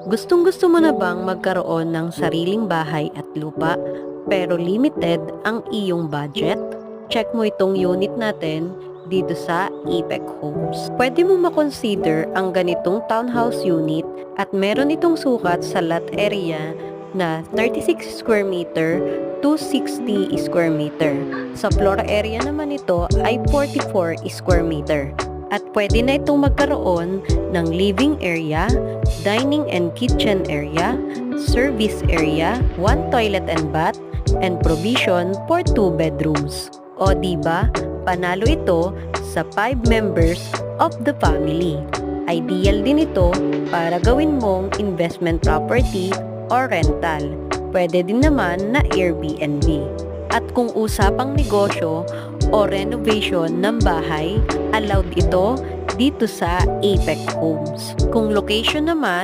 Gustong-gusto mo na bang magkaroon ng sariling bahay at lupa pero limited ang iyong budget? Check mo itong unit natin dito sa Apex Homes. Pwede mo makonsider ang ganitong townhouse unit at meron itong sukat sa lot area na 36 square meter to 60 square meter. Sa floor area naman ito ay 44 square meter. At pwede na itong magkaroon ng living area, dining and kitchen area, service area, 1 toilet and bath, and provision for 2 bedrooms. O diba, panalo ito sa 5 members of the family. Ideal din ito para gawin mong investment property or rental. Pwede din naman na Airbnb. At kung usapang negosyo o renovation ng bahay, allowed ito dito sa Apex Homes. Kung location naman,